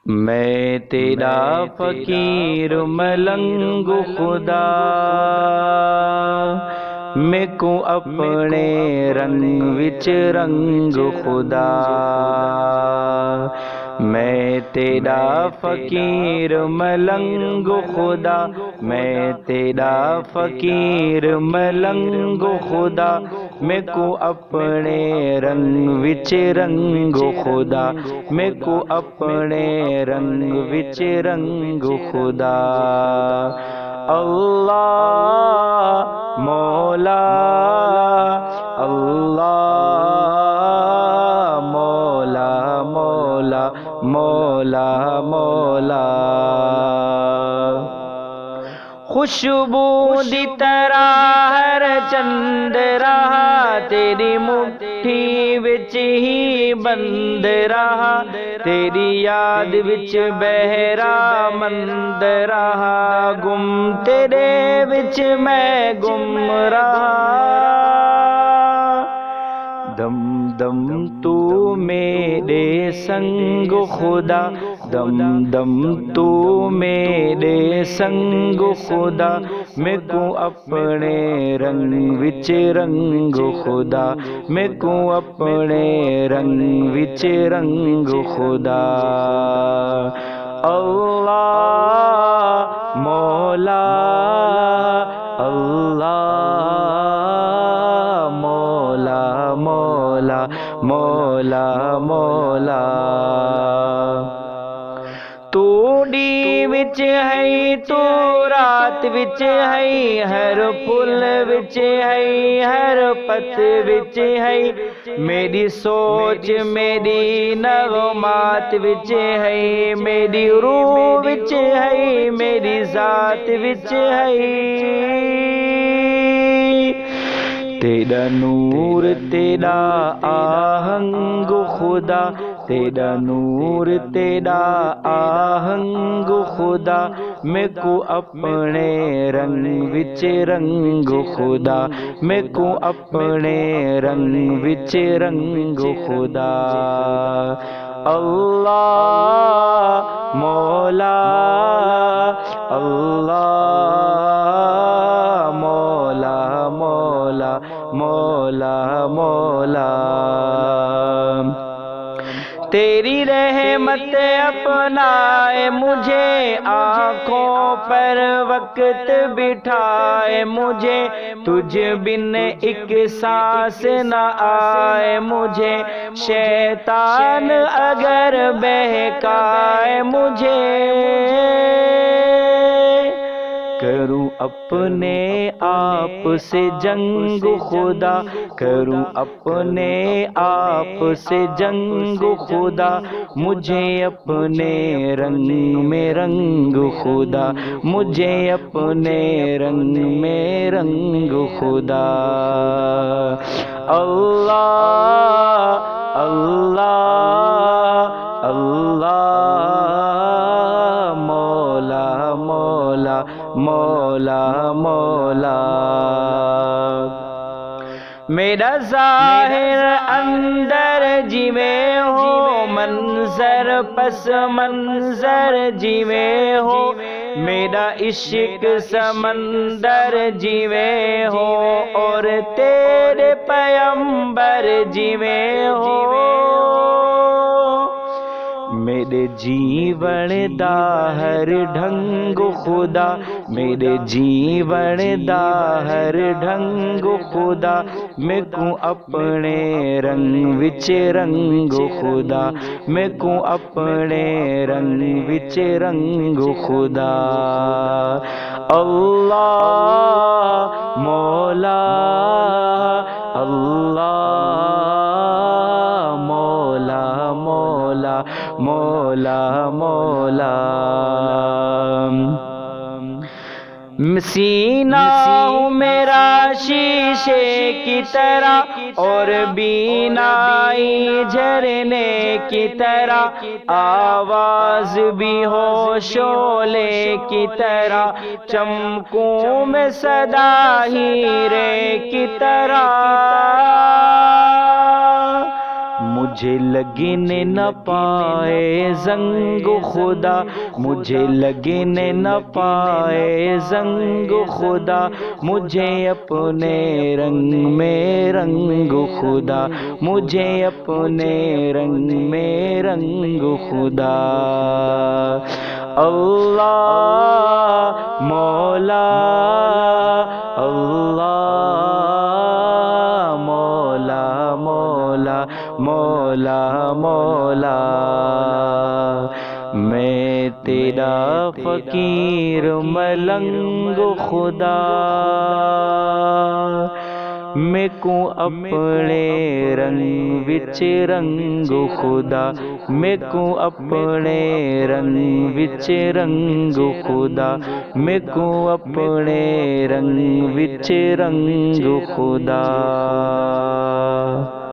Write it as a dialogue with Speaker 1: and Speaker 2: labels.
Speaker 1: میں تیرا فقیر ملنگ خدا، میں کو اپنے رنگ وچ رنگ خدا۔ میں تیرا فقیر ملنگ خدا، میں تیرا فقیر ملنگ خدا، میں کو اپنے رنگ وچ رنگ خدا، میں کو اپنے رنگ وچ رنگ خدا۔ اللہ مولا، اللہ مولا، مولا مولا مولا۔ خوشبو دی طرح ہر چند رہا، تیری مٹھی وچ ہی بند رہا، تیری یاد وچ بہرا مند رہا، گم تیرے وچ میں گم رہا۔ دم دم تو میرے سنگ خدا، دم دم تو میرے سنگ خدا، میں کو اپنے رنگ وچ رنگ خدا، میں کو اپنے رنگ وچ رنگ خدا۔ اللہ مولا، اللہ مولا، مولا مولا مولا۔ تو ڈی وچ ہے، تو رات وچ ہے، ہر پل وچ ہے، ہر پت وچ ہے، میری سوچ میری نغمات وچ ہے، میری روح وچ ہے، میری ذات وچ ہے۔ تیرا نور تیرا آہنگ خدا، تیرا نور تیرا آہنگ خدا، میں کو اپنے رنگ وچ رنگ خدا، میں کو اپنے رنگ وچ رنگ خدا۔ اللہ مولا، اللہ مولا، مولا مولا مولا۔ تیری رحمت اپنائے مجھے، آنکھوں پر وقت بٹھائے مجھے، تجھ بن ایک سانس نہ آئے مجھے، شیطان اگر بہکائے مجھے، کروں اپنے آپ سے جنگ خدا، کروں اپنے آپ سے جنگ خدا، مجھے اپنے رنگ میں رنگ خدا، مجھے اپنے رنگ میں رنگ خدا۔ اللہ اللہ اللہ مولا، مولا مولا مولا۔ میرا ظاہر اندر جیویں ہو، منظر پس منظر جیویں ہو، میرا عشق سمندر جیویں ہو، اور تیرے پیمبر جیویں ہو۔ میرے جیون دا ہر ڈھنگ خدا، میرے جیون دا ہر ڈھنگ خدا، میں کو اپنے رنگ وچ رنگ خدا، میں کو اپنے رنگ وچ رنگ خدا۔ اللہ مولا، اللہ مولا، مولا مولا مولا۔ سینہ ہوں میرا شیشے کی طرح، اور بینائی جھرنے کی طرح، آواز بھی ہو شعلے کی طرح، چمکوں میں صدا ہیرے کی طرح، مجھے لگنے نہ پائے زنگ خدا، مجھے لگنے نہ پائے زنگ خدا، مجھے اپنے رنگ میں رنگ خدا، مجھے اپنے رنگ میں رنگ خدا۔ اللہ مولا، اللہ مولا، مولا مولا مولا، میں تیرا فقیر ملنگ خدا، میں کو اپنے رنگ وچ رنگ خدا، میں کو اپنے رنگ وچ رنگ خدا، میں کو اپنے رنگ وچ رنگ خدا۔